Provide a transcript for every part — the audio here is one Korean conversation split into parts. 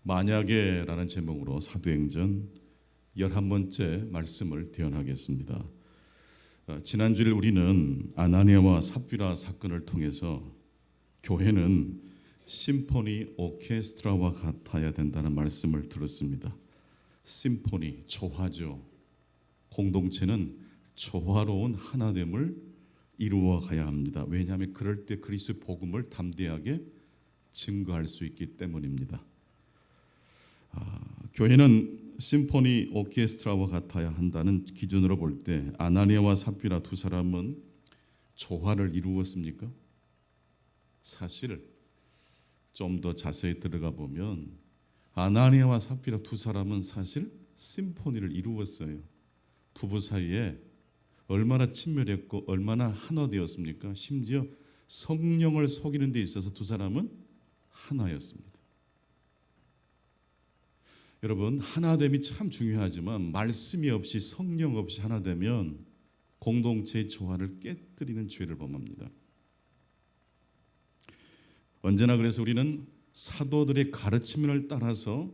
만약에라는 제목으로 사도행전 11번째 말씀을 대언하겠습니다. 지난주일 우리는 아나니아와 삽비라 사건을 통해서 교회는 심포니 오케스트라와 같아야 된다는 말씀을 들었습니다. 심포니, 조화죠. 공동체는 조화로운 하나됨을 이루어 가야 합니다. 왜냐하면 그럴 때 그리스도의 복음을 담대하게 증거할 수 있기 때문입니다. 교회는 심포니 오케스트라와 같아야 한다는 기준으로 볼 때 아나니아와 삽비라 두 사람은 조화를 이루었습니까? 사실 좀 더 자세히 들어가 보면 아나니아와 삽비라 두 사람은 사실 심포니를 이루었어요. 부부 사이에 얼마나 친밀했고 얼마나 하나 되었습니까? 심지어 성령을 속이는 데 있어서 두 사람은 하나였습니다. 여러분, 하나됨이 참 중요하지만 말씀이 없이 성령 없이 하나되면 공동체의 조화를 깨뜨리는 죄를 범합니다. 언제나 그래서 우리는 사도들의 가르침을 따라서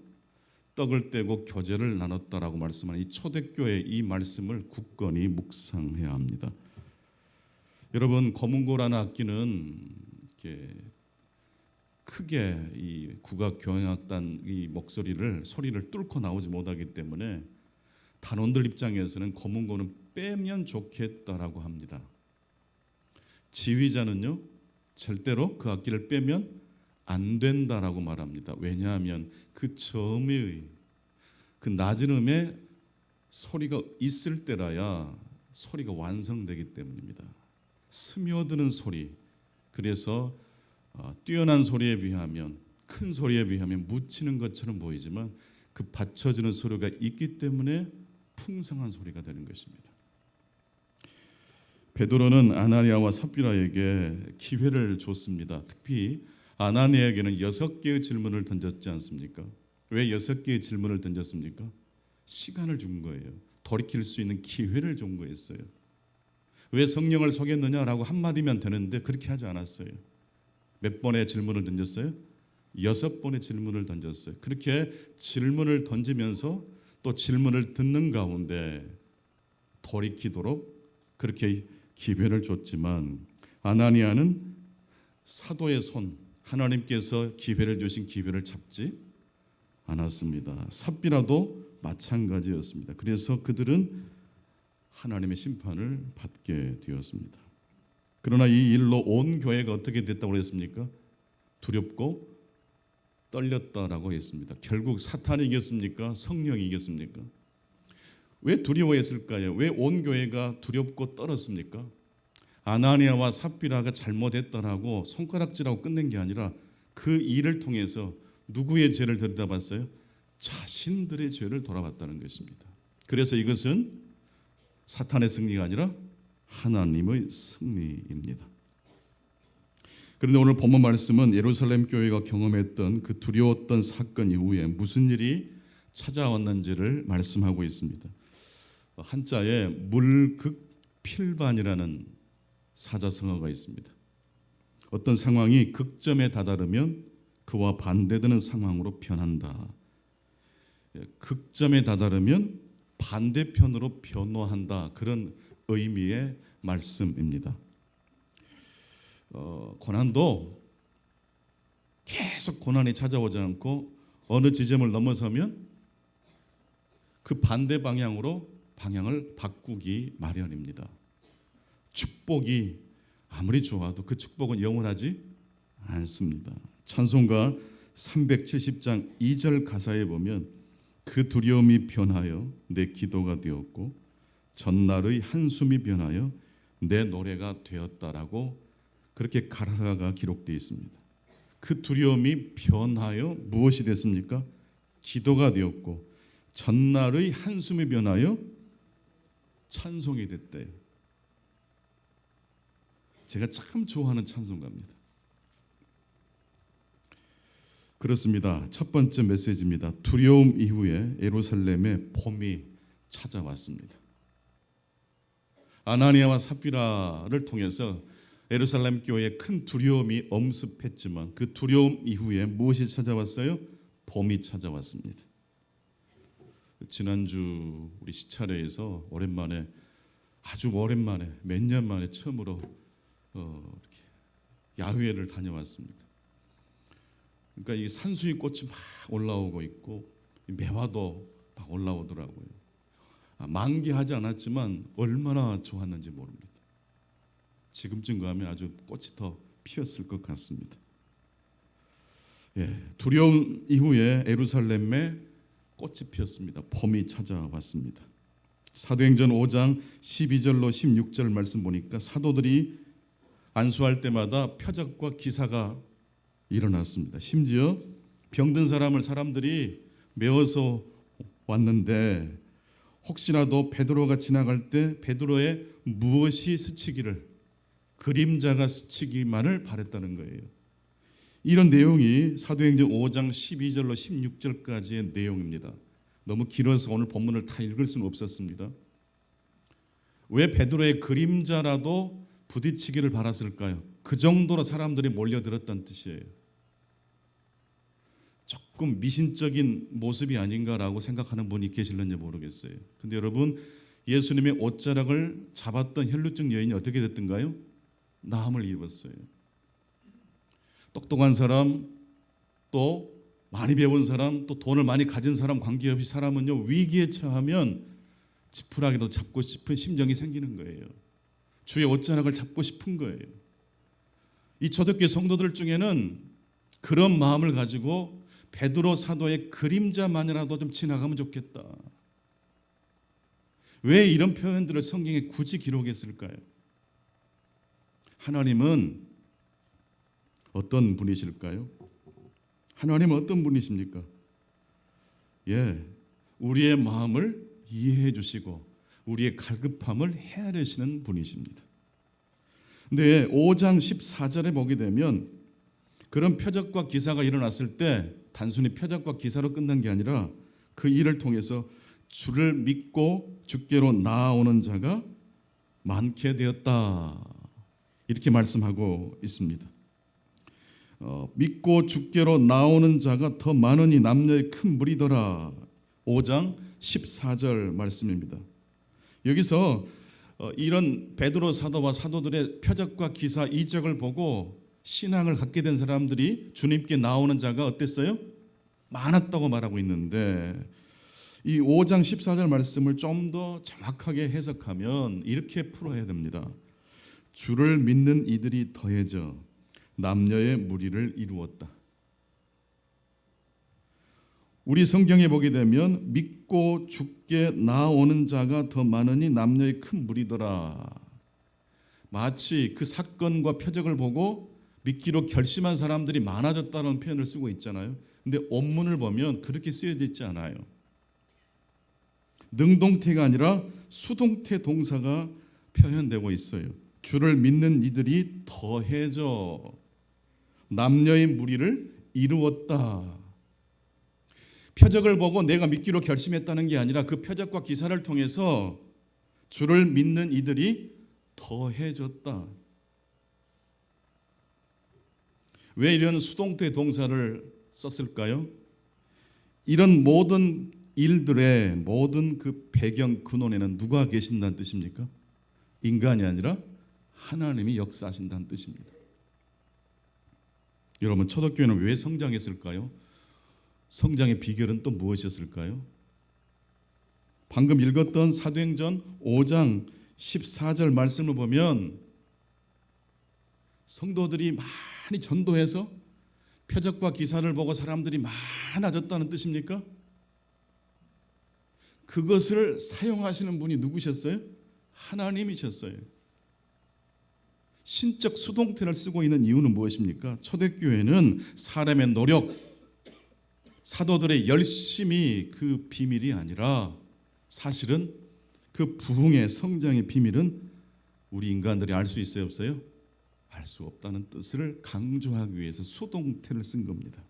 떡을 떼고 교제를 나눴다라고 말씀하는 이 초대교회의 이 말씀을 굳건히 묵상해야 합니다. 여러분, 검은고라는 악기는 이렇게 크게 이 국악 교향악단 이 소리를 뚫고 나오지 못하기 때문에 단원들 입장에서는 검은고는 빼면 좋겠다라고 합니다. 지휘자는요, 절대로 그 악기를 빼면 안 된다라고 말합니다. 왜냐하면 그 저음의 그 낮은 음에 소리가 있을 때라야 소리가 완성되기 때문입니다. 스며드는 소리, 그래서 뛰어난 소리에 비하면, 큰 소리에 비하면 묻히는 것처럼 보이지만 그 받쳐주는 소리가 있기 때문에 풍성한 소리가 되는 것입니다. 베드로는 아나니아와 삽비라에게 기회를 줬습니다. 특히 아나니아에게는 6개의 질문을 던졌지 않습니까? 왜 6개의 질문을 던졌습니까? 시간을 준 거예요. 돌이킬 수 있는 기회를 준 거였어요. 왜 성령을 속였느냐라고 한마디면 되는데 그렇게 하지 않았어요. 몇 번의 질문을 던졌어요? 6번의 질문을 던졌어요. 그렇게 질문을 던지면서 또 질문을 듣는 가운데 돌이키도록 그렇게 기회를 줬지만 아나니아는 사도의 손, 하나님께서 기회를 주신 기회를 잡지 않았습니다. 삽비라도 마찬가지였습니다. 그래서 그들은 하나님의 심판을 받게 되었습니다. 그러나 이 일로 온 교회가 어떻게 됐다고 했습니까? 두렵고 떨렸다라고 했습니다. 결국 사탄이 이겼습니까? 성령이 이겼습니까? 왜 두려워했을까요? 왜 온 교회가 두렵고 떨었습니까? 아나니아와 삽비라가 잘못했다라고 손가락질하고 끝낸 게 아니라 그 일을 통해서 누구의 죄를 들여다봤어요? 자신들의 죄를 돌아봤다는 것입니다. 그래서 이것은 사탄의 승리가 아니라 하나님의 승리입니다. 그런데 오늘 본문 말씀은 예루살렘 교회가 경험했던 그 두려웠던 사건 이후에 무슨 일이 찾아왔는지를 말씀하고 있습니다. 한자에 물극필반이라는 사자성어가 있습니다. 어떤 상황이 극점에 다다르면 그와 반대되는 상황으로 변한다. 극점에 다다르면 반대편으로 변화한다. 그런 의미의 말씀입니다. 고난도 계속 고난이 찾아오지 않고 어느 지점을 넘어서면 그 반대 방향을 바꾸기 마련입니다. 축복이 아무리 좋아도 그 축복은 영원하지 않습니다. 찬송가 370장 2절 가사에 보면 그 두려움이 변하여 내 기도가 되었고 전날의 한숨이 변하여 내 노래가 되었다라고 그렇게 가사가 기록되어 있습니다. 그 두려움이 변하여 무엇이 됐습니까? 기도가 되었고 전날의 한숨이 변하여 찬송이 됐대요. 제가 참 좋아하는 찬송가입니다. 그렇습니다. 첫 번째 메시지입니다. 두려움 이후에 예루살렘에 봄이 찾아왔습니다. 아나니아와 삽비라를 통해서 예루살렘 교회에 큰 두려움이 엄습했지만 그 두려움 이후에 무엇이 찾아왔어요? 봄이 찾아왔습니다. 지난주 우리 시차례에서 오랜만에, 아주 오랜만에, 몇 년 만에 처음으로 이렇게 야외를 다녀왔습니다. 그러니까 이 산수유 꽃이 막 올라오고 있고 매화도 막 올라오더라고요. 만개하지 않았지만 얼마나 좋았는지 모릅니다. 지금쯤 가면 아주 꽃이 더 피었을 것 같습니다. 두려움 이후에 예루살렘에 꽃이 피었습니다. 봄이 찾아왔습니다. 사도행전 5장 12절로 16절 말씀 보니까 사도들이 안수할 때마다 표적과 기사가 일어났습니다. 심지어 병든 사람을 사람들이 메어서 왔는데 혹시라도 베드로가 지나갈 때 베드로의 무엇이 스치기를, 그림자가 스치기만을 바랬다는 거예요. 이런 내용이 사도행전 5장 12절로 16절까지의 내용입니다. 너무 길어서 오늘 본문을 다 읽을 수는 없었습니다. 왜 베드로의 그림자라도 부딪히기를 바랐을까요? 그 정도로 사람들이 몰려들었다는 뜻이에요. 조금 미신적인 모습이 아닌가라고 생각하는 분이 계실는지 모르겠어요. 근데 여러분, 예수님의 옷자락을 잡았던 혈루증 여인이 어떻게 됐던가요? 나음을 입었어요. 똑똑한 사람, 또 많이 배운 사람, 또 돈을 많이 가진 사람 관계없이 사람은요, 위기에 처하면 지푸라기도 잡고 싶은 심정이 생기는 거예요. 주의 옷자락을 잡고 싶은 거예요. 이 초대교회 성도들 중에는 그런 마음을 가지고 베드로 사도의 그림자만이라도 좀 지나가면 좋겠다. 왜 이런 표현들을 성경에 굳이 기록했을까요? 하나님은 어떤 분이실까요? 하나님은 어떤 분이십니까? 우리의 마음을 이해해 주시고 우리의 갈급함을 헤아리시는 분이십니다. 근데 5장 14절에 보게 되면 그런 표적과 기사가 일어났을 때 단순히 표적과 기사로 끝난 게 아니라 그 일을 통해서 주를 믿고 주께로 나아오는 자가 많게 되었다, 이렇게 말씀하고 있습니다. 믿고 주께로 나오는 자가 더 많으니 남녀의 큰 무리더라. 5장 14절 말씀입니다. 여기서 이런 베드로 사도와 사도들의 표적과 기사, 이적을 보고 신앙을 갖게 된 사람들이 주님께 나오는 자가 어땠어요? 많았다고 말하고 있는데, 이 5장 14절 말씀을 좀 더 정확하게 해석하면 이렇게 풀어야 됩니다. 주를 믿는 이들이 더해져 남녀의 무리를 이루었다. 우리 성경에 보게 되면 믿고 주께 나오는 자가 더 많으니 남녀의 큰 무리더라. 마치 그 사건과 표적을 보고 믿기로 결심한 사람들이 많아졌다는 표현을 쓰고 있잖아요. 근데 원문을 보면 그렇게 쓰여져 있지 않아요. 능동태가 아니라 수동태 동사가 표현되고 있어요. 주를 믿는 이들이 더해져 남녀의 무리를 이루었다. 표적을 보고 내가 믿기로 결심했다는 게 아니라 그 표적과 기사를 통해서 주를 믿는 이들이 더해졌다. 왜 이런 수동태 동사를 썼을까요? 이런 모든 일들의 모든 그 배경 근원에는 누가 계신다는 뜻입니까? 인간이 아니라 하나님이 역사하신다는 뜻입니다. 여러분, 초대교회는 왜 성장했을까요? 성장의 비결은 또 무엇이었을까요? 방금 읽었던 사도행전 5장 14절 말씀을 보면 성도들이 많이 전도해서 표적과 기사를 보고 사람들이 많아졌다는 뜻입니까? 그것을 사용하시는 분이 누구셨어요? 하나님이셨어요. 신적 수동태를 쓰고 있는 이유는 무엇입니까? 초대교회는 사람의 노력, 사도들의 열심이 그 비밀이 아니라 사실은 그 부흥의 성장의 비밀은 우리 인간들이 알 수 있어요, 없어요? 알 수 없다는 뜻을 강조하기 위해서 수동태를 쓴 겁니다.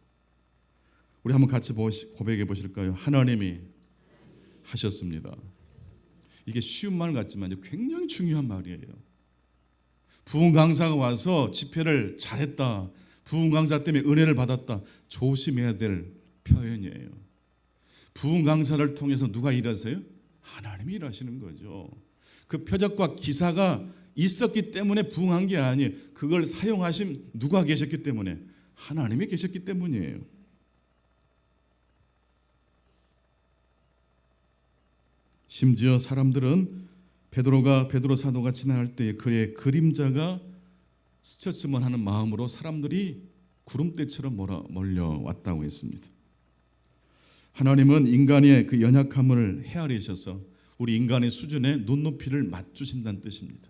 우리 한번 같이 고백해 보실까요? 하나님이 하셨습니다. 이게 쉬운 말 같지만 굉장히 중요한 말이에요. 부흥 강사가 와서 집회를 잘했다, 부흥 강사 때문에 은혜를 받았다, 조심해야 될 표현이에요. 부흥 강사를 통해서 누가 일하세요? 하나님이 일하시는 거죠. 그 표적과 기사가 있었기 때문에 부흥한 게 아니에요. 그걸 사용하신 누가 계셨기 때문에? 하나님이 계셨기 때문이에요. 심지어 사람들은 베드로 사도가 지나갈 때에 그의 그림자가 스쳤으면 하는 마음으로 사람들이 구름대처럼 몰려왔다고 했습니다. 하나님은 인간의 그 연약함을 헤아리셔서 우리 인간의 수준에 눈높이를 맞추신다는 뜻입니다.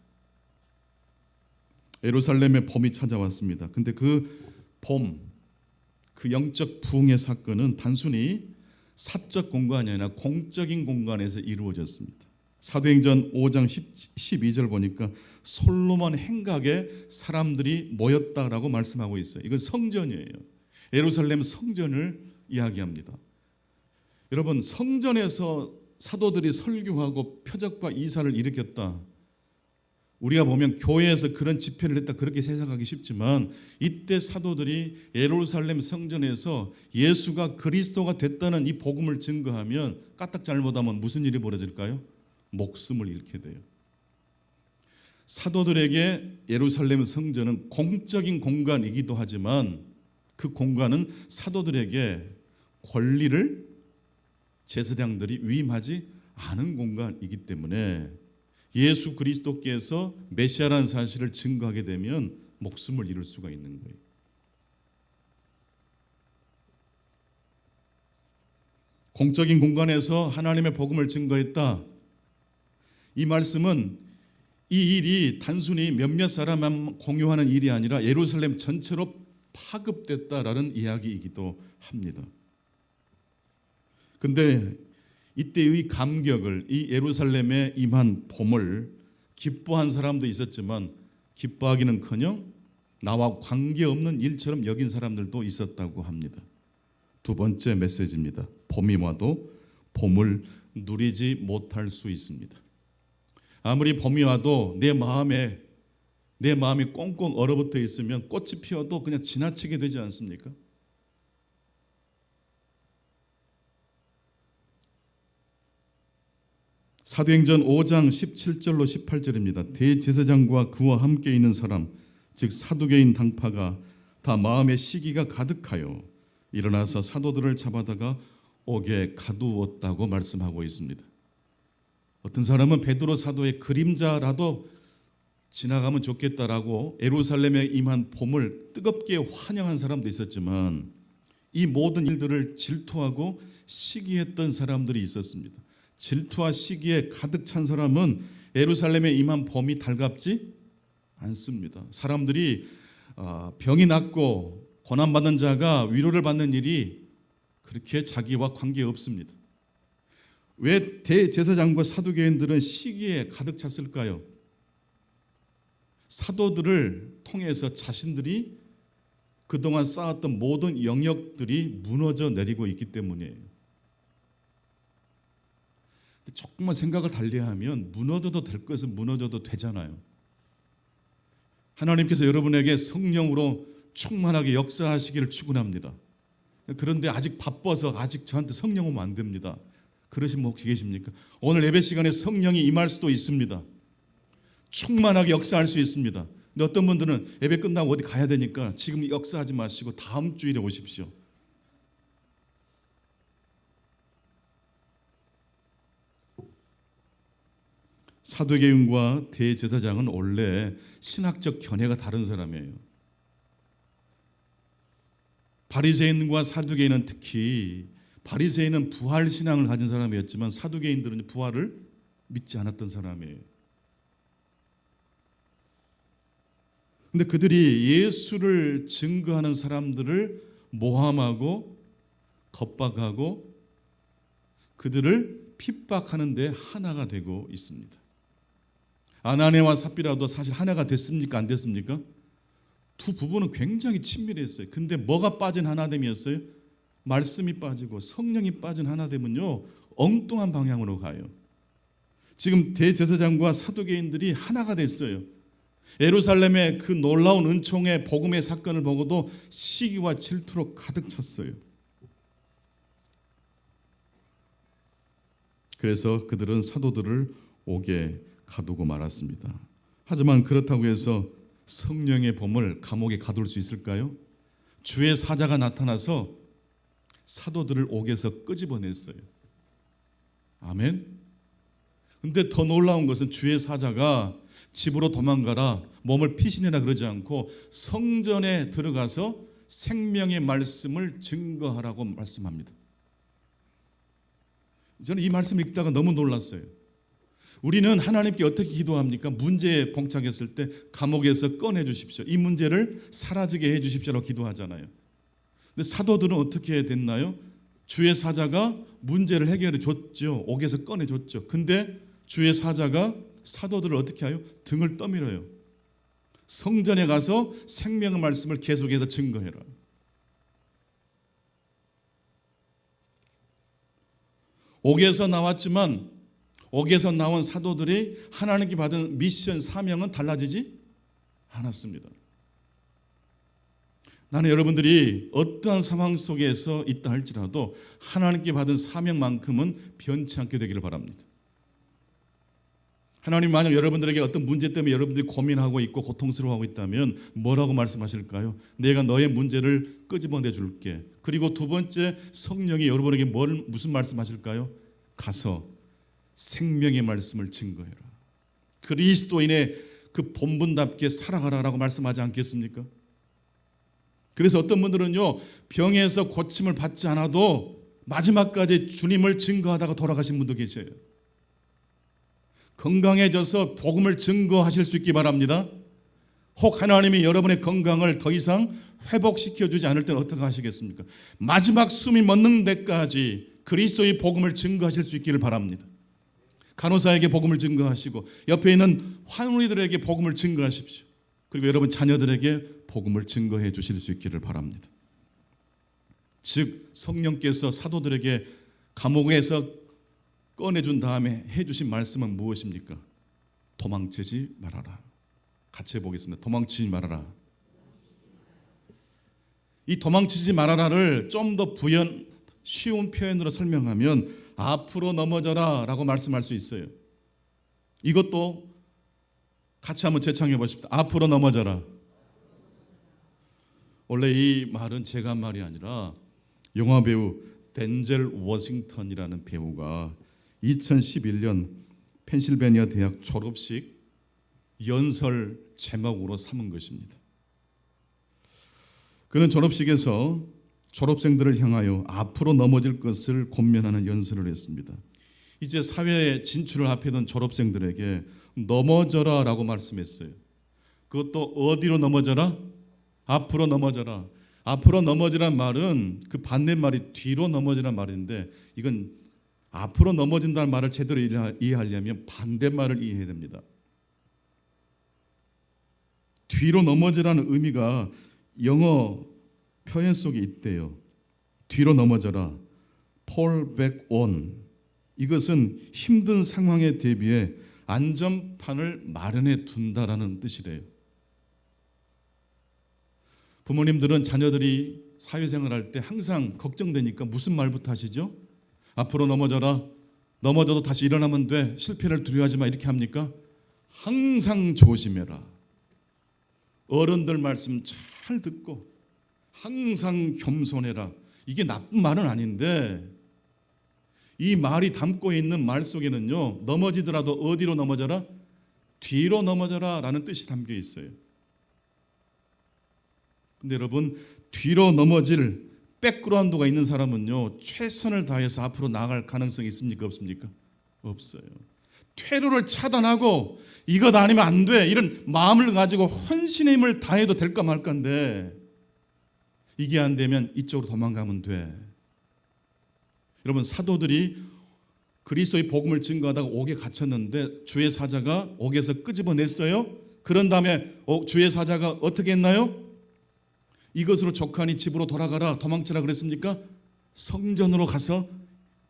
예루살렘의 봄이 찾아왔습니다. 근데 그 봄, 그 영적 부흥의 사건은 단순히 사적 공간이 아니라 공적인 공간에서 이루어졌습니다. 사도행전 5장 12절 보니까 솔로몬 행각에 사람들이 모였다라고 말씀하고 있어요. 이건 성전이에요. 예루살렘 성전을 이야기합니다. 여러분, 성전에서 사도들이 설교하고 표적과 이사를 일으켰다. 우리가 보면 교회에서 그런 집회를 했다 그렇게 해석하기 쉽지만 이때 사도들이 예루살렘 성전에서 예수가 그리스도가 됐다는 이 복음을 증거하면 까딱 잘못하면 무슨 일이 벌어질까요? 목숨을 잃게 돼요. 사도들에게 예루살렘 성전은 공적인 공간이기도 하지만 그 공간은 사도들에게 권리를 제사장들이 위임하지 않은 공간이기 때문에 예수 그리스도께서 메시아라는 사실을 증거하게 되면 목숨을 잃을 수가 있는 거예요. 공적인 공간에서 하나님의 복음을 증거했다. 이 말씀은 이 일이 단순히 몇몇 사람만 공유하는 일이 아니라 예루살렘 전체로 파급됐다라는 이야기이기도 합니다. 근데 이때의 감격을, 이 예루살렘에 임한 봄을 기뻐한 사람도 있었지만 기뻐하기는커녕 나와 관계없는 일처럼 여긴 사람들도 있었다고 합니다. 두 번째 메시지입니다. 봄이 와도 봄을 누리지 못할 수 있습니다. 아무리 봄이 와도 내 마음이 꽁꽁 얼어붙어 있으면 꽃이 피어도 그냥 지나치게 되지 않습니까? 사도행전 5장 17절로 18절입니다. 대제사장과 그와 함께 있는 사람, 즉 사두개인 당파가 다 마음의 시기가 가득하여 일어나서 사도들을 잡아다가 옥에 가두었다고 말씀하고 있습니다. 어떤 사람은 베드로 사도의 그림자라도 지나가면 좋겠다라고 예루살렘에 임한 봄을 뜨겁게 환영한 사람도 있었지만 이 모든 일들을 질투하고 시기했던 사람들이 있었습니다. 질투와 시기에 가득 찬 사람은 예루살렘에 임한 봄이 달갑지 않습니다. 사람들이 병이 낫고 고난받은 자가 위로를 받는 일이 그렇게 자기와 관계없습니다. 왜 대제사장과 사두개인들은 시기에 가득 찼을까요? 사도들을 통해서 자신들이 그동안 쌓았던 모든 영역들이 무너져 내리고 있기 때문이에요. 조금만 생각을 달리하면 무너져도 될 것은 무너져도 되잖아요. 하나님께서 여러분에게 성령으로 충만하게 역사하시기를 축원합니다. 그런데 아직 바빠서 아직 저한테 성령 오면 안 됩니다. 그러신 분 혹시 계십니까? 오늘 예배 시간에 성령이 임할 수도 있습니다. 충만하게 역사할 수 있습니다. 근데 어떤 분들은 예배 끝나고 어디 가야 되니까 지금 역사하지 마시고 다음 주일에 오십시오. 사두개인과 대제사장은 원래 신학적 견해가 다른 사람이에요. 바리새인과 사두개인은 특히 바리새인은 부활 신앙을 가진 사람이었지만 사두개인들은 부활을 믿지 않았던 사람이에요. 근데 그들이 예수를 증거하는 사람들을 모함하고 겁박하고 그들을 핍박하는 데 하나가 되고 있습니다. 아나니아와 삽비라도 사실 하나가 됐습니까? 안 됐습니까? 두 부부는 굉장히 친밀했어요. 근데 뭐가 빠진 하나됨이었어요? 말씀이 빠지고 성령이 빠진 하나됨은요 엉뚱한 방향으로 가요. 지금 대제사장과 사두개인들이 하나가 됐어요. 예루살렘의 그 놀라운 은총의 복음의 사건을 보고도 시기와 질투로 가득 찼어요. 그래서 그들은 사도들을 옥에 가두고 말았습니다. 하지만 그렇다고 해서 성령의 bom을 감옥에 가둘 수 있을까요? 주의 사자가 나타나서 사도들을 옥에서 끄집어냈어요. 아멘. 근데 더 놀라운 것은 주의 사자가 집으로 도망가라, 몸을 피신해라 그러지 않고 성전에 들어가서 생명의 말씀을 증거하라고 말씀합니다. 저는 이 말씀을 읽다가 너무 놀랐어요. 우리는 하나님께 어떻게 기도합니까? 문제에 봉착했을 때 감옥에서 꺼내 주십시오, 이 문제를 사라지게 해 주십시오라고 기도하잖아요. 근데 사도들은 어떻게 됐나요? 주의 사자가 문제를 해결해 줬죠. 옥에서 꺼내 줬죠. 근데 주의 사자가 사도들을 어떻게 해요? 등을 떠밀어요. 성전에 가서 생명의 말씀을 계속해서 증거해라. 옥에서 나왔지만 옥에서 나온 사도들이 하나님께 받은 미션 사명은 달라지지 않았습니다. 나는 여러분들이 어떠한 상황 속에서 있다 할지라도 하나님께 받은 사명만큼은 변치 않게 되기를 바랍니다. 하나님 만약 여러분들에게 어떤 문제 때문에 여러분들이 고민하고 있고 고통스러워하고 있다면 뭐라고 말씀하실까요? 내가 너의 문제를 끄집어내 줄게. 그리고 두 번째, 성령이 여러분에게 무슨 말씀하실까요? 가서 생명의 말씀을 증거해라. 그리스도인의 그 본분답게 살아가라라고 말씀하지 않겠습니까? 그래서 어떤 분들은요, 병에서 고침을 받지 않아도 마지막까지 주님을 증거하다가 돌아가신 분도 계셔요. 건강해져서 복음을 증거하실 수 있기 바랍니다. 혹 하나님이 여러분의 건강을 더 이상 회복시켜 주지 않을 때는 어떻게 하시겠습니까? 마지막 숨이 멎는 데까지 그리스도의 복음을 증거하실 수 있기를 바랍니다. 간호사에게 복음을 증거하시고 옆에 있는 환우이들에게 복음을 증거하십시오. 그리고 여러분 자녀들에게 복음을 증거해 주실 수 있기를 바랍니다. 즉 성령께서 사도들에게 감옥에서 꺼내준 다음에 해주신 말씀은 무엇입니까? 도망치지 말아라. 같이 해보겠습니다. 도망치지 말아라. 이 도망치지 말아라를 좀 더 쉬운 표현으로 설명하면 앞으로 넘어져라 라고 말씀할 수 있어요. 이것도 같이 한번 재창해 보십시오. 앞으로 넘어져라. 원래 이 말은 제가 한 말이 아니라 영화배우 덴젤 워싱턴이라는 배우가 2011년 펜실베니아 대학 졸업식 연설 제목으로 삼은 것입니다. 그는 졸업식에서 졸업생들을 향하여 앞으로 넘어질 것을 권면하는 연설을 했습니다. 이제 사회에 진출을 앞에 둔 졸업생들에게 넘어져라 라고 말씀했어요. 그것도 어디로 넘어져라? 앞으로 넘어져라. 앞으로 넘어지란 말은 그 반대말이 뒤로 넘어지란 말인데, 이건 앞으로 넘어진다는 말을 제대로 이해하려면 반대말을 이해해야 됩니다. 뒤로 넘어지라는 의미가 영어 표현 속에 있대요. 뒤로 넘어져라. fall back on. 이것은 힘든 상황에 대비해 안전판을 마련해 둔다라는 뜻이래요. 부모님들은 자녀들이 사회생활할 때 항상 걱정되니까 무슨 말부터 하시죠? 앞으로 넘어져라. 넘어져도 다시 일어나면 돼. 실패를 두려워하지 마. 이렇게 합니까? 항상 조심해라. 어른들 말씀 잘 듣고 항상 겸손해라. 이게 나쁜 말은 아닌데 이 말이 담고 있는 말 속에는요, 넘어지더라도 어디로 넘어져라? 뒤로 넘어져라 라는 뜻이 담겨 있어요. 근데 여러분, 뒤로 넘어질 백그라운드가 있는 사람은요, 최선을 다해서 앞으로 나아갈 가능성이 있습니까? 없습니까? 없어요. 퇴로를 차단하고 이것 아니면 안 돼, 이런 마음을 가지고 헌신의 힘을 다해도 될까 말까인데, 이게 안 되면 이쪽으로 도망가면 돼. 여러분, 사도들이 그리스도의 복음을 증거하다가 옥에 갇혔는데 주의 사자가 옥에서 끄집어냈어요. 그런 다음에 주의 사자가 어떻게 했나요? 이것으로 족하니 집으로 돌아가라, 도망치라 그랬습니까? 성전으로 가서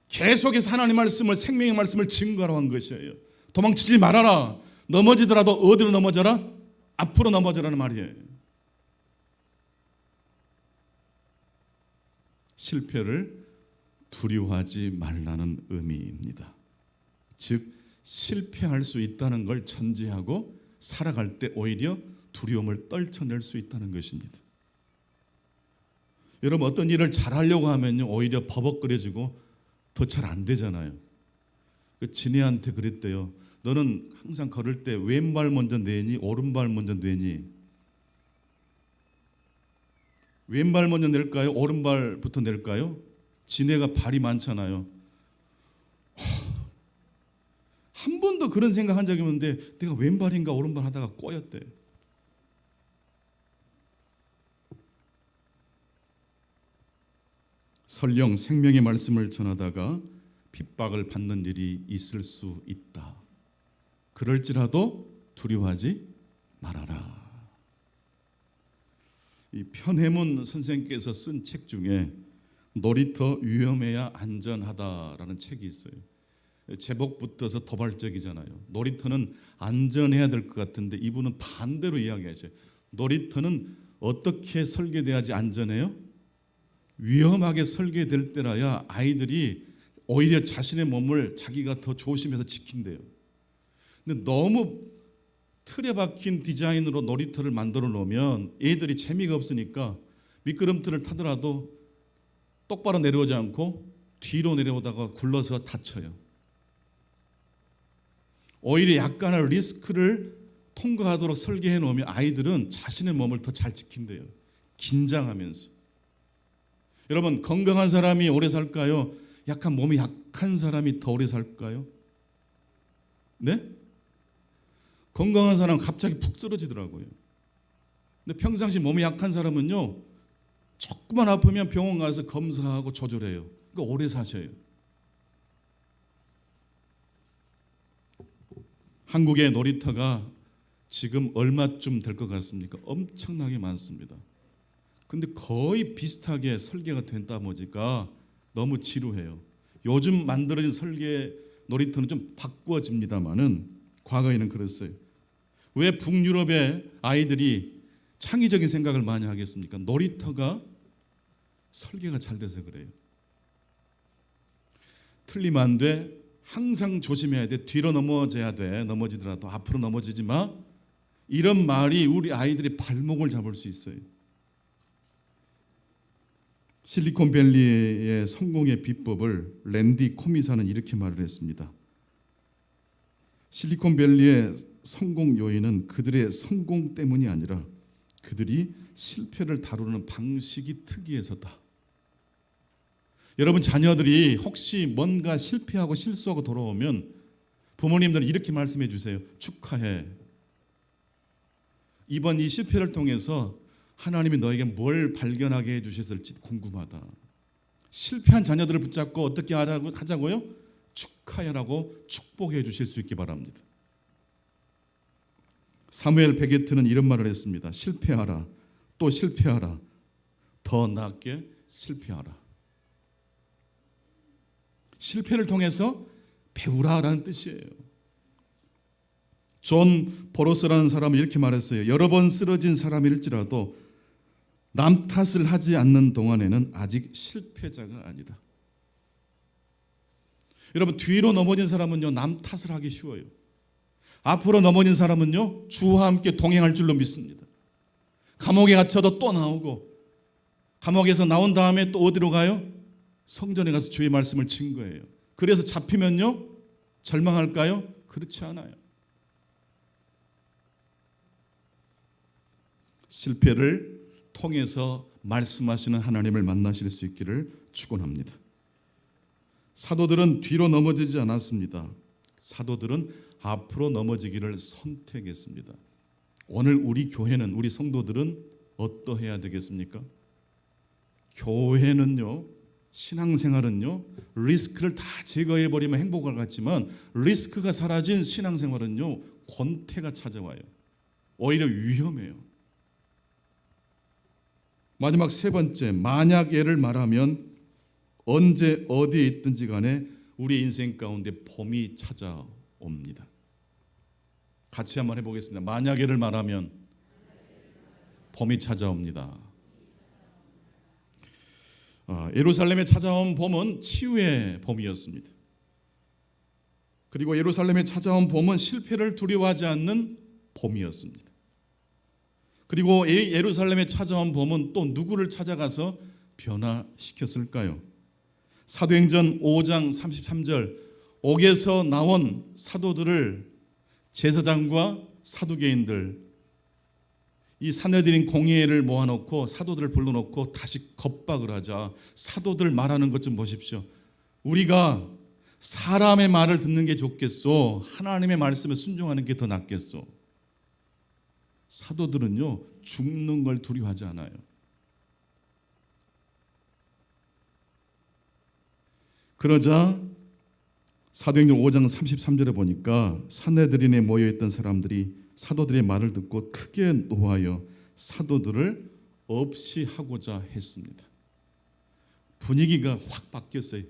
계속해서 하나님의 말씀을, 생명의 말씀을 증거하라고 한 것이에요. 도망치지 말아라. 넘어지더라도 어디로 넘어져라? 앞으로 넘어져라는 말이에요. 실패를 두려워하지 말라는 의미입니다. 즉 실패할 수 있다는 걸 전제하고 살아갈 때 오히려 두려움을 떨쳐낼 수 있다는 것입니다. 여러분, 어떤 일을 잘하려고 하면요 오히려 버벅거려지고 더 잘 안 되잖아요. 지네한테 그랬대요. 너는 항상 걸을 때 왼발 먼저 내니 오른발 먼저 내니? 왼발 먼저 낼까요? 오른발부터 낼까요? 지네가 발이 많잖아요. 한 번도 그런 생각한 적이 없는데 내가 왼발인가 오른발 하다가 꼬였대. 설령 생명의 말씀을 전하다가 핍박을 받는 일이 있을 수 있다. 그럴지라도 두려워하지 말아라. 이 편해문 선생께서 쓴 책 중에 놀이터 위험해야 안전하다라는 책이 있어요. 제목부터서 도발적이잖아요. 놀이터는 안전해야 될 것 같은데 이분은 반대로 이야기하셔요. 놀이터는 어떻게 설계돼야지 안전해요? 위험하게 설계될 때라야 아이들이 오히려 자신의 몸을 자기가 더 조심해서 지킨대요. 근데 너무 틀에 박힌 디자인으로 놀이터를 만들어 놓으면 애들이 재미가 없으니까 미끄럼틀을 타더라도 똑바로 내려오지 않고 뒤로 내려오다가 굴러서 다쳐요. 오히려 약간의 리스크를 통과하도록 설계해 놓으면 아이들은 자신의 몸을 더 잘 지킨대요. 긴장하면서. 여러분, 건강한 사람이 오래 살까요? 약간 몸이 약한 사람이 더 오래 살까요? 네? 건강한 사람은 갑자기 푹 쓰러지더라고요. 근데 평상시 몸이 약한 사람은요, 조금만 아프면 병원 가서 검사하고 조절해요. 그러니까 오래 사셔요. 한국의 놀이터가 지금 얼마쯤 될 것 같습니까? 엄청나게 많습니다. 근데 거의 비슷하게 설계가 된다 보니까 너무 지루해요. 요즘 만들어진 설계 놀이터는 좀 바꾸어집니다만은 과거에는 그랬어요. 왜 북유럽의 아이들이 창의적인 생각을 많이 하겠습니까? 놀이터가 설계가 잘 돼서 그래요. 틀리면 안 돼. 항상 조심해야 돼. 뒤로 넘어져야 돼. 넘어지더라도 앞으로 넘어지지 마. 이런 말이 우리 아이들의 발목을 잡을 수 있어요. 실리콘밸리의 성공의 비법을 랜디 코미사는 이렇게 말을 했습니다. 실리콘밸리의 성공 요인은 그들의 성공 때문이 아니라 그들이 실패를 다루는 방식이 특이해서다. 여러분, 자녀들이 혹시 뭔가 실패하고 실수하고 돌아오면 부모님들은 이렇게 말씀해 주세요. 축하해. 이번 이 실패를 통해서 하나님이 너에게 뭘 발견하게 해주셨을지 궁금하다. 실패한 자녀들을 붙잡고 어떻게 하자고요? 축하해라고 축복해 주실 수 있기 바랍니다. 사무엘 베게트는 이런 말을 했습니다. 실패하라, 또 실패하라, 더 낫게 실패하라. 실패를 통해서 배우라라는 뜻이에요. 존 보로스라는 사람은 이렇게 말했어요. 여러 번 쓰러진 사람일지라도 남 탓을 하지 않는 동안에는 아직 실패자가 아니다. 여러분, 뒤로 넘어진 사람은요, 남 탓을 하기 쉬워요. 앞으로 넘어진 사람은요, 주와 함께 동행할 줄로 믿습니다. 감옥에 갇혀도 또 나오고, 감옥에서 나온 다음에 또 어디로 가요? 성전에 가서 주의 말씀을 증거해요. 그래서 잡히면요, 절망할까요? 그렇지 않아요. 실패를 통해서 말씀하시는 하나님을 만나실 수 있기를 축원합니다. 사도들은 뒤로 넘어지지 않았습니다. 사도들은 앞으로 넘어지기를 선택했습니다. 오늘 우리 교회는, 우리 성도들은 어떠해야 되겠습니까? 교회는요, 신앙생활은요, 리스크를 다 제거해버리면 행복할 것 같지만 리스크가 사라진 신앙생활은요, 권태가 찾아와요. 오히려 위험해요. 마지막 세 번째, 만약 예를 말하면 언제 어디에 있든지 간에 우리 인생 가운데 봄이 찾아옵니다. 같이 한번 해보겠습니다. 만약 예를 말하면 봄이 찾아옵니다. 예루살렘에 찾아온 봄은 치유의 봄이었습니다. 그리고 예루살렘에 찾아온 봄은 실패를 두려워하지 않는 봄이었습니다. 그리고 예루살렘에 찾아온 봄은 또 누구를 찾아가서 변화시켰을까요? 사도행전 5장 33절, 옥에서 나온 사도들을 제사장과 사두개인들, 이 사내들인 공회를 모아놓고 사도들을 불러놓고 다시 겁박을 하자. 사도들 말하는 것 좀 보십시오. 우리가 사람의 말을 듣는 게 좋겠소? 하나님의 말씀에 순종하는 게 더 낫겠소? 사도들은요, 죽는 걸 두려워하지 않아요. 그러자 사도행전 5장 33절에 보니까 산헤드린에 모여있던 사람들이 사도들의 말을 듣고 크게 노하여 사도들을 없이 하고자 했습니다. 분위기가 확 바뀌었어요.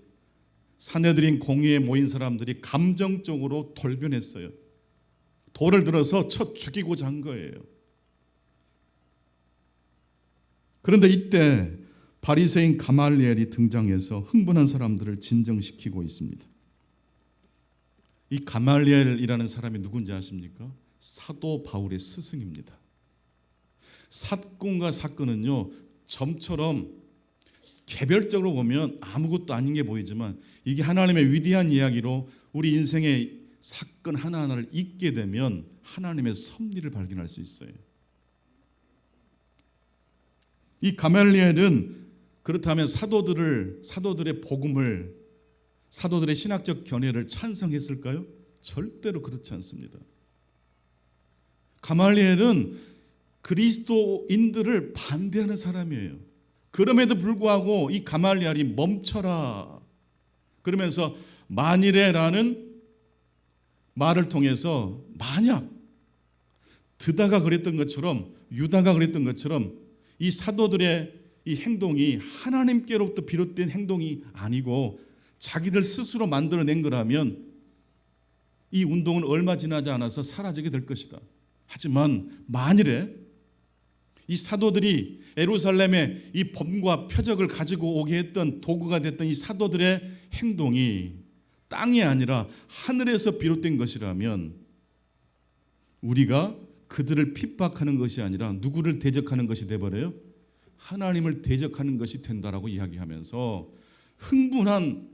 산헤드린 공회에 모인 사람들이 감정적으로 돌변했어요. 돌을 들어서 쳐 죽이고자 한 거예요. 그런데 이때 바리새인 가말리엘이 등장해서 흥분한 사람들을 진정시키고 있습니다. 이 가말리엘이라는 사람이 누군지 아십니까? 사도 바울의 스승입니다. 사건과 사건은요, 점처럼 개별적으로 보면 아무것도 아닌 게 보이지만 이게 하나님의 위대한 이야기로 우리 인생의 사건 하나하나를 읽게 되면 하나님의 섭리를 발견할 수 있어요. 이 가말리엘은 그렇다면 사도들의 복음을, 사도들의 신학적 견해를 찬성했을까요? 절대로 그렇지 않습니다. 가말리엘은 그리스도인들을 반대하는 사람이에요. 그럼에도 불구하고 이 가말리엘이 멈춰라 그러면서 만일에라는 말을 통해서 만약 드다가 그랬던 것처럼, 유다가 그랬던 것처럼 이 사도들의 이 행동이 하나님께로부터 비롯된 행동이 아니고 자기들 스스로 만들어낸 거라면 이 운동은 얼마 지나지 않아서 사라지게 될 것이다. 하지만 만일에 이 사도들이 예루살렘에 이 범과 표적을 가지고 오게 했던 도구가 됐던 이 사도들의 행동이 땅이 아니라 하늘에서 비롯된 것이라면 우리가 그들을 핍박하는 것이 아니라 누구를 대적하는 것이 돼버려요? 하나님을 대적하는 것이 된다라고 이야기하면서 흥분한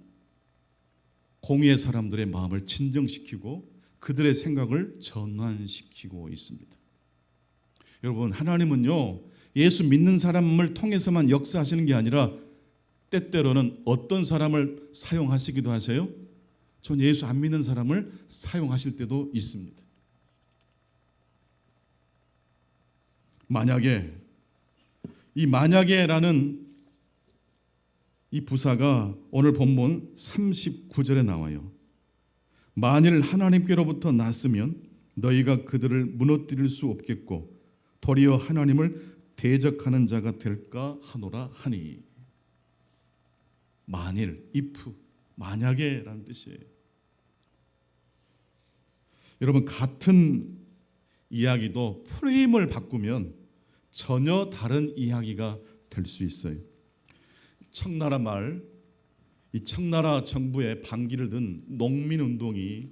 공의의 사람들의 마음을 진정시키고 그들의 생각을 전환시키고 있습니다. 여러분, 하나님은요, 예수 믿는 사람을 통해서만 역사하시는 게 아니라 때때로는 어떤 사람을 사용하시기도 하세요? 전 예수 안 믿는 사람을 사용하실 때도 있습니다. 만약에라는 이 부사가 오늘 본문 39절에 나와요. 만일 하나님께로부터 났으면 너희가 그들을 무너뜨릴 수 없겠고 도리어 하나님을 대적하는 자가 될까 하노라 하니. 만일, if, 만약에라는 뜻이에요. 여러분, 같은 이야기도 프레임을 바꾸면 전혀 다른 이야기가 될 수 있어요. 청나라 말, 이 청나라 정부의 반기를 든 농민운동이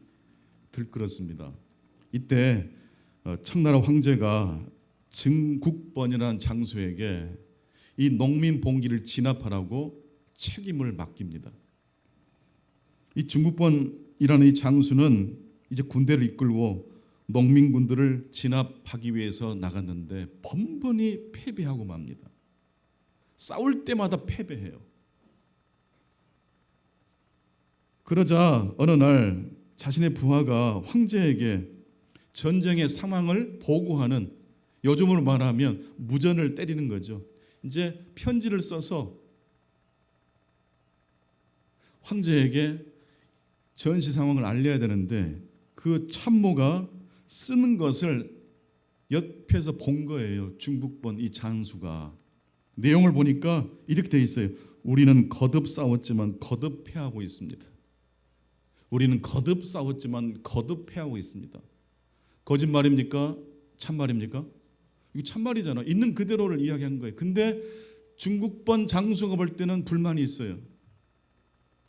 들끓었습니다. 이때 청나라 황제가 증국번이라는 장수에게 이 농민 봉기를 진압하라고 책임을 맡깁니다. 이 증국번이라는 이 장수는 이제 군대를 이끌고 농민군들을 진압하기 위해서 나갔는데 번번이 패배하고 맙니다. 싸울 때마다 패배해요. 그러자 어느 날 자신의 부하가 황제에게 전쟁의 상황을 보고하는, 요즘으로 말하면 무전을 때리는 거죠. 이제 편지를 써서 황제에게 전시 상황을 알려야 되는데 그 참모가 쓰는 것을 옆에서 본 거예요. 중국번 이 장수가. 내용을 보니까 이렇게 돼 있어요. 우리는 거듭 싸웠지만 거듭 패하고 있습니다. 우리는 거듭 싸웠지만 거듭 패하고 있습니다. 거짓말입니까? 참말입니까? 이거 참말이잖아. 있는 그대로를 이야기한 거예요. 근데 중국번 장수가 볼 때는 불만이 있어요.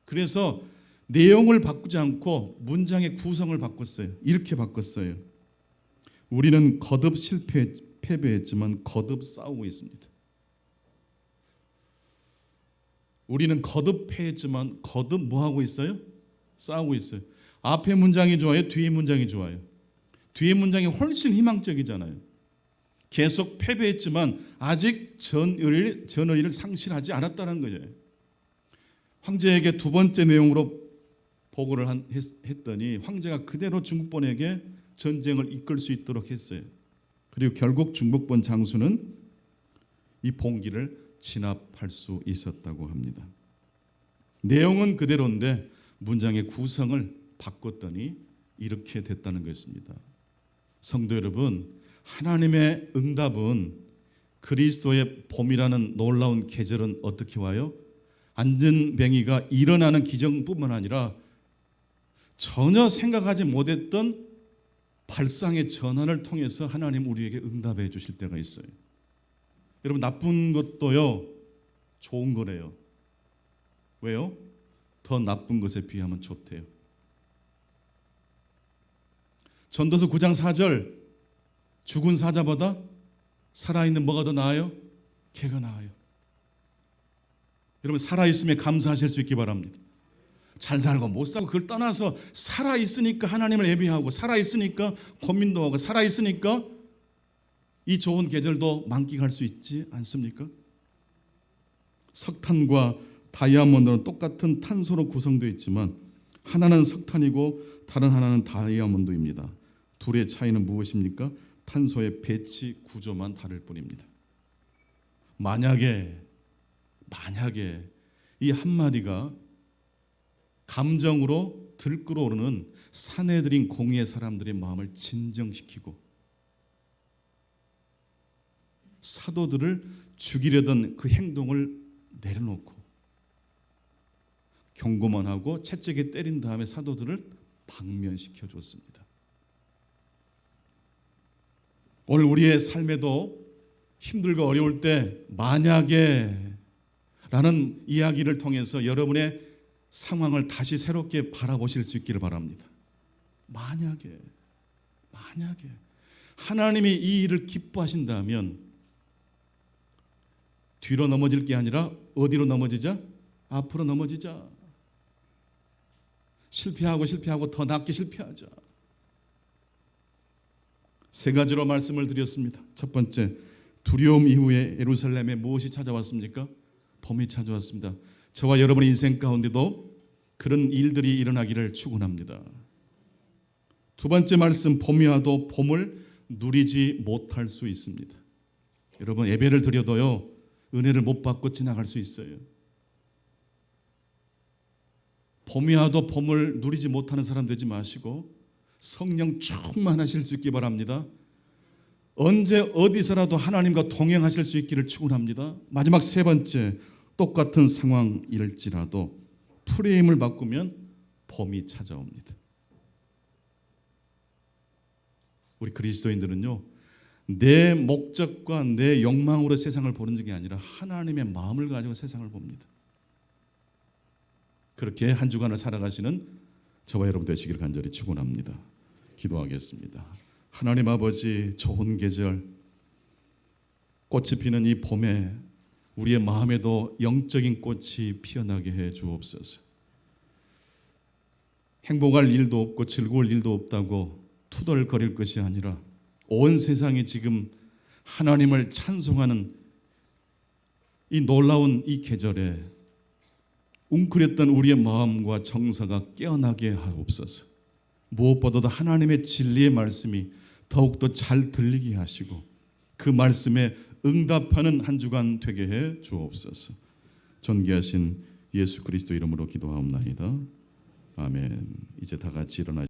그래서 내용을 바꾸지 않고 문장의 구성을 바꿨어요. 이렇게 바꿨어요. 우리는 거듭 패배했지만 거듭 싸우고 있습니다. 우리는 거듭 패했지만 거듭 뭐 하고 있어요? 싸우고 있어요. 앞에 문장이 좋아요? 뒤에 문장이 좋아요? 뒤에 문장이 훨씬 희망적이잖아요. 계속 패배했지만 아직 전의를 상실하지 않았다는 거죠. 황제에게 두 번째 내용으로 보고를 했더니 황제가 그대로 중국본에게 전쟁을 이끌 수 있도록 했어요. 그리고 결국 중국본 장수는 이 봉기를 진압할 수 있었다고 합니다. 내용은 그대로인데 문장의 구성을 바꿨더니 이렇게 됐다는 것입니다. 성도 여러분, 하나님의 응답은 그리스도의 봄이라는 놀라운 계절은 어떻게 와요? 안전뱅이가 일어나는 기적뿐만 아니라 전혀 생각하지 못했던 발상의 전환을 통해서 하나님 우리에게 응답해 주실 때가 있어요. 여러분, 나쁜 것도요 좋은 거래요. 왜요? 더 나쁜 것에 비하면 좋대요. 전도서 9장 4절, 죽은 사자보다 살아있는 뭐가 더 나아요? 개가 나아요. 여러분, 살아있음에 감사하실 수 있기 바랍니다. 잘 살고 못 살고 그걸 떠나서 살아있으니까 하나님을 예배하고, 살아있으니까 고민도 하고, 살아있으니까 이 좋은 계절도 만끽할 수 있지 않습니까? 석탄과 다이아몬드는 똑같은 탄소로 구성되어 있지만 하나는 석탄이고 다른 하나는 다이아몬드입니다. 둘의 차이는 무엇입니까? 탄소의 배치 구조만 다를 뿐입니다. 만약에 이 한마디가 감정으로 들끓어오르는 사내들인 공의의 사람들의 마음을 진정시키고 사도들을 죽이려던 그 행동을 내려놓고 경고만 하고 채찍에 때린 다음에 사도들을 방면시켜 줬습니다. 오늘 우리의 삶에도 힘들고 어려울 때 만약에 라는 이야기를 통해서 여러분의 상황을 다시 새롭게 바라보실 수 있기를 바랍니다. 만약에 하나님이 이 일을 기뻐하신다면 뒤로 넘어질 게 아니라 어디로 넘어지자? 앞으로 넘어지자. 실패하고 더 낫게 실패하자. 세 가지로 말씀을 드렸습니다. 첫 번째, 두려움 이후에 예루살렘에 무엇이 찾아왔습니까? 봄이 찾아왔습니다. 저와 여러분의 인생 가운데도 그런 일들이 일어나기를 축원합니다. 두 번째 말씀, 봄이 와도 봄을 누리지 못할 수 있습니다. 여러분, 예배를 드려도요 은혜를 못 받고 지나갈 수 있어요. 봄이 와도 봄을 누리지 못하는 사람 되지 마시고 성령 충만하실 수 있기 바랍니다. 언제 어디서라도 하나님과 동행하실 수 있기를 축원합니다. 마지막 세 번째, 똑같은 상황일지라도 프레임을 바꾸면 봄이 찾아옵니다. 우리 그리스도인들은요, 내 목적과 내 욕망으로 세상을 보는 게 아니라 하나님의 마음을 가지고 세상을 봅니다. 그렇게 한 주간을 살아가시는 저와 여러분 되시기를 간절히 축원합니다. 기도하겠습니다. 하나님 아버지, 좋은 계절, 꽃이 피는 이 봄에 우리의 마음에도 영적인 꽃이 피어나게 해 주옵소서. 행복할 일도 없고 즐거울 일도 없다고 투덜거릴 것이 아니라 온 세상이 지금 하나님을 찬송하는 이 놀라운 이 계절에 웅크렸던 우리의 마음과 정서가 깨어나게 하옵소서. 무엇보다도 하나님의 진리의 말씀이 더욱더 잘 들리게 하시고 그 말씀에 응답하는 한 주간 되게 해 주옵소서. 존귀하신 예수 그리스도 이름으로 기도하옵나이다. 아멘. 이제 다 같이 일어나